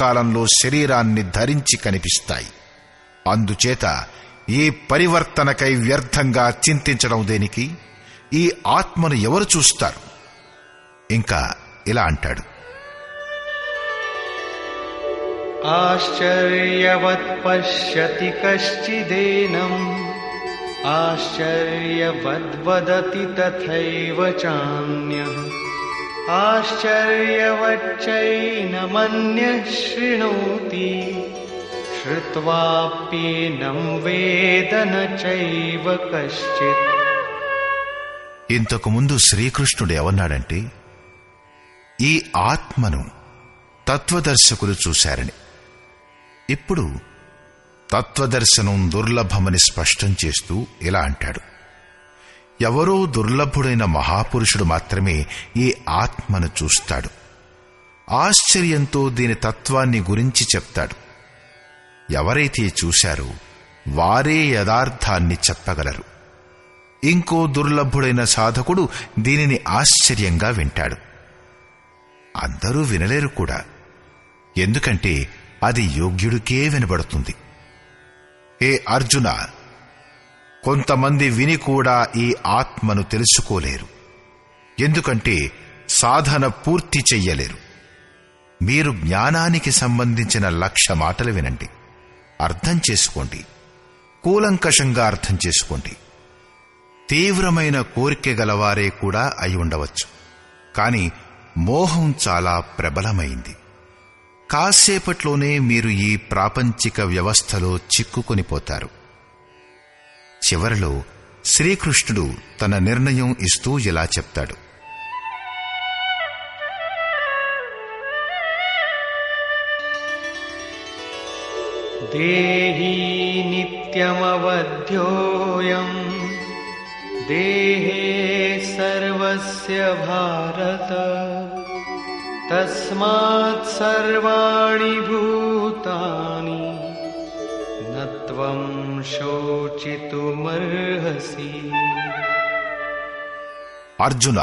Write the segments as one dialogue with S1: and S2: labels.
S1: కాలంలో శరీరాన్ని ధరించి కనిపిస్తాయి. అందుచేత ఈ పరివర్తనకై వ్యర్థంగా చింతించడం దేనికి? ఈ ఆత్మను ఎవరు చూస్తారు? ఇంకా ఇలా అంటాడు,
S2: ఆశ్చర్యవత్ పశ్యతి కశ్చిదేనం ఆశ్చర్యవద్వదతి తథైవ చాన్యః ఆశ్చర్యవచ్చైనమన్యః శృణోతి శ్రుత్వాప్యేనం వేద న చైవ కశ్చిత్.
S1: ఇంతకు ముందు శ్రీకృష్ణుడు ఏమన్నాడంటే, ఈ ఆత్మను తత్వదర్శకులు చూశారని. ఇప్పుడు తత్వదర్శనం దుర్లభమని స్పష్టం చేస్తూ ఇలా అంటాడు, ఎవరో దుర్లభుడైన మహాపురుషుడు మాత్రమే ఈ ఆత్మను చూస్తాడు. ఆశ్చర్యంతో దీని తత్వాన్ని గురించి చెప్తాడు. ఎవరైతే చూశారో వారే యథార్థాన్ని చెప్పగలరు. ఇంకో దుర్లభుడైన సాధకుడు దీనిని ఆశ్చర్యంగా వింటాడు. అందరూ వినలేరు కూడా, ఎందుకంటే అది యోగ్యుడికే వినబడుతుంది. హే అర్జున, కొంతమంది విని కూడా ఈ ఆత్మను తెలుసుకోలేరు, ఎందుకంటే సాధన పూర్తి చెయ్యలేరు. మీరు జ్ఞానానికి సంబంధించిన 1,00,000 మాటలు వినండి, అర్థం చేసుకోండి, కూలంకషంగా అర్థం చేసుకోండి. తీవ్రమైన కోరిక గలవారే కూడా అయి ఉండవచ్చు, కాని మోహం చాలా ప్రబలమైంది. కాసేపట్లోనే మీరు ఈ ప్రాపంచిక వ్యవస్థలో చిక్కుకొనిపోతారు. చివరిలో శ్రీకృష్ణుడు తన నిర్ణయం ఇస్తూ ఇలా చెప్తాడు,
S2: దేహీ నిత్యమవధ్యోయం దేహే సర్వస్య భారత తస్మాత్ సర్వాణి భూతాని నత్వం శోచితుమర్హసి.
S1: అర్జున,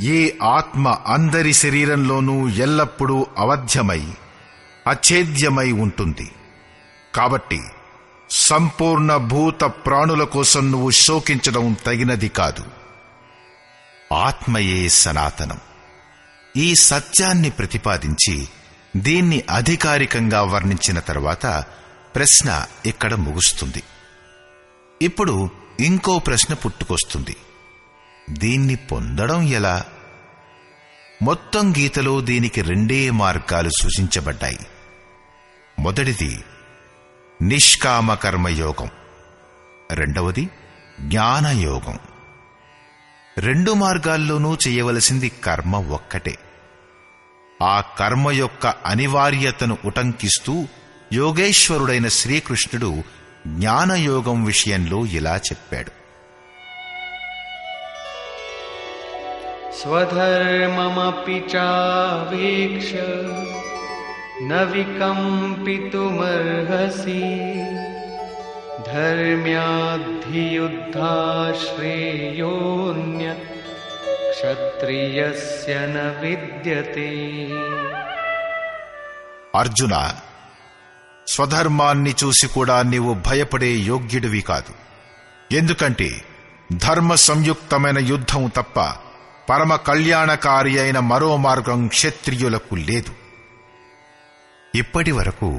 S1: ఈ ఆత్మ అందరి శరీరంలోనూ ఎల్లప్పుడూ అవధ్యమై అఛేద్యమై ఉంటుంది. కాబట్టి సంపూర్ణ భూత ప్రాణుల కోసం నువ్వు శోకించడం తగినది కాదు. ఆత్మయే సనాతనం. ఈ సత్యాన్ని ప్రతిపాదించి దీన్ని అధికారికంగా వర్ణించిన తరువాత ప్రశ్న ఇక్కడ ముగుస్తుంది. ఇప్పుడు ఇంకో ప్రశ్న పుట్టుకొస్తుంది, దీన్ని పొందడం ఎలా? మొత్తం గీతలో దీనికి 2 మార్గాలు సూచించబడ్డాయి. మొదటిది నిష్కామ కర్మయోగం, రెండవది జ్ఞానయోగం. 2 మార్గాల్లోనూ చేయవలసింది కర్మ ఒక్కటే. ఆ కర్మ యొక్క అనివార్యతను ఉటంకిస్తూ యోగేశ్వరుడైన శ్రీకృష్ణుడు జ్ఞానయోగం విషయంలో ఇలా చెప్పాడు,
S2: స్వధర్మమపి చావేక్ష న వికంపితుమర్హసి ధర్మ్యాద్ధియుద్ధా శ్రేయోన్యత్ క్షత్రియస్య న విద్యతే.
S1: అర్జున, స్వధర్మాన్ని చూసి కూడా నీవు భయపడే యోగ్యుడివి కాదు. ఎందుకంటే ధర్మ సంయుక్తమైన యుద్ధం తప్ప పరమ కళ్యాణకారి అయిన మరో మార్గం క్షత్రియులకు లేదు. ఇప్పటి వరకు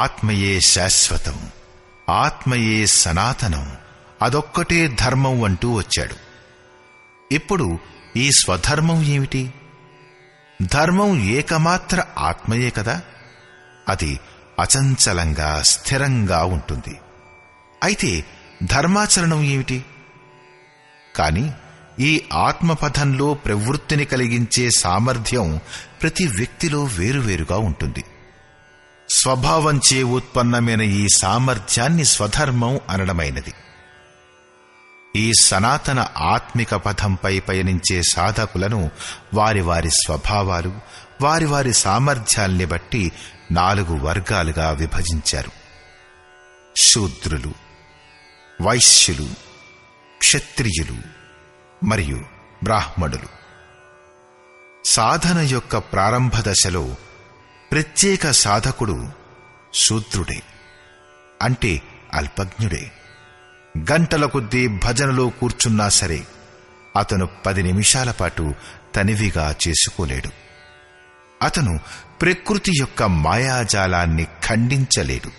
S1: ఆత్మయే శాశ్వతం, ఆత్మయే సనాతనం, అదొక్కటే ధర్మం అంటూ వచ్చాడు. ఇప్పుడు ఈ స్వధర్మం ఏమిటి? ధర్మం ఏకమాత్ర ఆత్మయే కదా. అది అచంచలంగా స్థిరంగా ఉంటుంది. అయితే ధర్మాచరణం ఏమిటి? కాని ఈ ఆత్మపథంలో ప్రవృత్తిని కలిగించే సామర్థ్యం ప్రతి వ్యక్తిలో వేరువేరుగా ఉంటుంది. స్వభావంచే ఉత్పన్నమైన ఈ సామర్థ్యాన్ని స్వధర్మం అనడమైనది. ఈ సనాతన ఆత్మిక పథంపై పయనించే సాధకులను వారి వారి స్వభావాలు, వారి వారి సామర్థ్యాల్ని బట్టి 4 వర్గాలుగా విభజించారు. శూద్రులు, వైశ్యులు, క్షత్రియులు మరియు బ్రాహ్మణులు. సాధన యొక్క ప్రారంభ దశలో ప్రత్యేక సాధకుడు శూద్రుడే, అంటే అల్పజ్ఞుడే. గంటల కొద్దీ భజనలో కూర్చున్నా సరే అతను 10 నిమిషాల పాటు తనివిగా చేసుకోలేడు. అతను ప్రకృతి యొక్క మాయాజాలాన్ని ఖండించలేడు.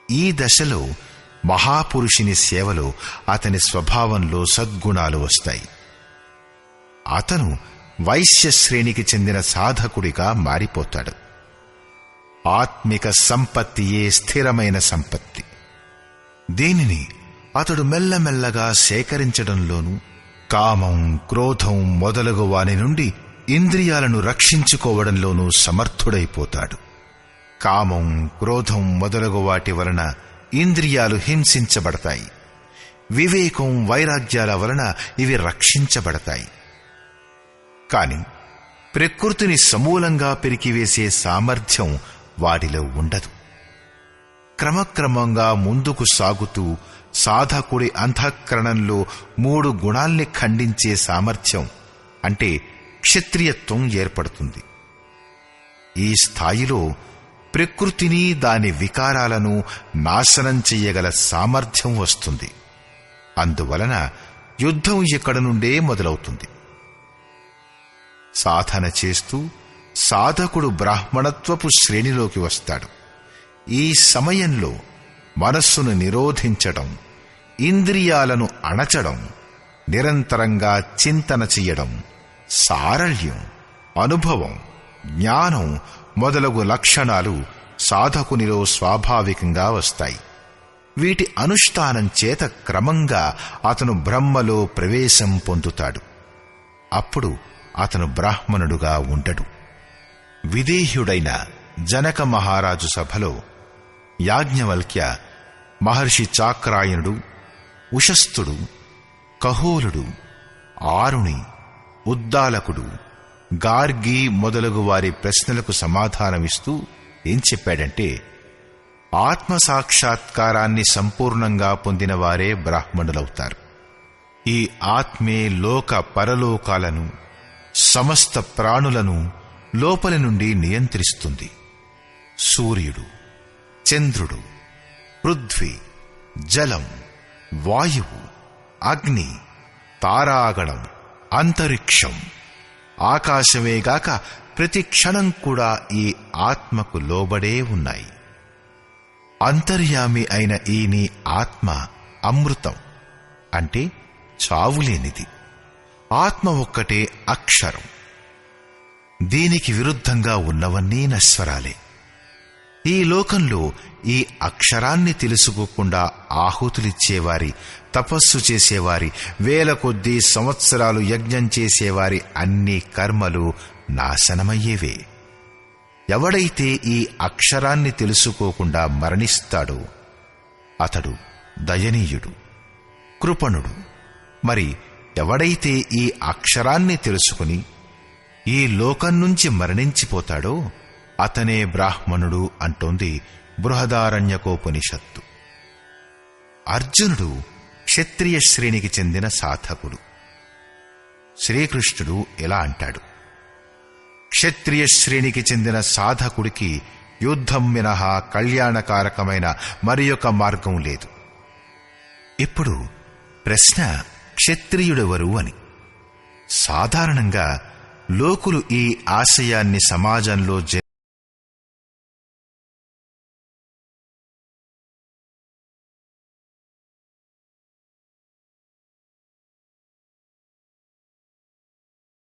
S1: ఈ దశలో మహాపురుషుని సేవలో అతని స్వభావంలో సద్గుణాలు వస్తాయి. అతను వైశ్య శ్రేణికి చెందిన సాధకుడిగా మారిపోతాడు. ఆత్మిక సంపత్తియే స్థిరమైన సంపత్తి. దీనిని అతడు మెల్లమెల్లగా సేకరించడంలోనూ, కామం, క్రోధం మొదలగు వాని నుండి ఇంద్రియాలను రక్షించుకోవడంలోనూ సమర్థుడైపోతాడు. కామం, క్రోధం మొదలగు వాటి వలన ఇంద్రియాలు హింసించబడతాయి. వివేకం, వైరాగ్యాల వలన ఇవి రక్షించబడతాయి. కాని ప్రకృతిని సమూలంగా పెరికివేసే సామర్థ్యం వాడిలో ఉండదు. క్రమక్రమంగా ముందుకు సాగుతూ సాధకుడి అంతఃకరణంలో 3 గుణాల్ని ఖండించే సామర్థ్యం, అంటే క్షత్రియత్వం ఏర్పడుతుంది. ఈ స్థాయిలో ప్రకృతిని, దాని వికారాలను నాశనం చెయ్యగల సామర్థ్యం వస్తుంది. అందువలన యుద్ధం ఇక్కడ నుండే మొదలవుతుంది. సాధన చేస్తూ సాధకుడు బ్రాహ్మణత్వపు శ్రేణిలోకి వస్తాడు. ఈ సమయంలో మనస్సును నిరోధించడం, ఇంద్రియాలను అణచడం, నిరంతరంగా చింతన చెయ్యడం, సారళ్యం, అనుభవం, జ్ఞానం మొదలగు లక్షణాలు సాధకునిలో స్వాభావికంగా వస్తాయి. వీటి అనుష్ఠానం చేత క్రమంగా అతను బ్రహ్మలో ప్రవేశం పొందుతాడు. అప్పుడు అతను బ్రాహ్మణుడుగా ఉండడు. విదేహ్యుడైన జనక మహారాజు సభలో యాజ్ఞవల్క్య, మహర్షి చాక్రాయనుడు, ఉషస్థుడు, కహోలుడు, ఆరుణి, ఉద్దాలకుడు, గార్గి మొదలగు వారి ప్రశ్నలకు సమాధానమిస్తూ ఏం చెప్పాడంటే, ఆత్మసాక్షాత్కారాన్ని సంపూర్ణంగా పొందిన వారే బ్రాహ్మణులవుతారు. ఈ ఆత్మే లోక పరలోకాలను, సమస్త ప్రాణులను లోపలి నుండి నియంత్రిస్తుంది. సూర్యుడు, చంద్రుడు, పృథ్వీ, జలం, వాయువు, అగ్ని, తారాగణం, అంతరిక్షం, ఆకాశమేగాక ప్రతి క్షణం కూడా ఈ ఆత్మకు లోబడే ఉన్నాయి. అంతర్యామి అయిన ఈ నీ ఆత్మ అమృతం, అంటే చావులేనిది. ఆత్మ ఒక్కటే అక్షరం. దీనికి విరుద్ధంగా ఉన్నవన్నీ నశ్వరాలే. ఈ లోకంలో ఈ అక్షరాన్ని తెలుసుకోకుండా ఆహుతులిచ్చేవారి, తపస్సు చేసేవారి, 1000 కొద్దీ సంవత్సరాలు యజ్ఞం చేసేవారి అన్ని కర్మలు నాశనమయ్యేవే. ఎవడైతే ఈ అక్షరాన్ని తెలుసుకోకుండా మరణిస్తాడో అతడు దయనీయుడు, కృపణుడు. మరి ఎవడైతే ఈ అక్షరాన్ని తెలుసుకుని ఈ లోకం నుంచి మరణించిపోతాడో అతనే బ్రాహ్మణుడు అంటోంది బృహదారణ్యకోపనిషత్తు. అర్జునుడు క్షత్రియ శ్రేణికి చెందిన సాధకుడు. శ్రీకృష్ణుడు ఎలా అంటాడు, క్షత్రియ శ్రేణికి చెందిన సాధకుడికి యుద్ధం మినహా కళ్యాణకారకమైన మరియొక మార్గం లేదు. ఇప్పుడు ప్రశ్న, క్షత్రియుడెవరు అని. సాధారణంగా లోకులు ఈ ఆశయాన్ని సమాజంలో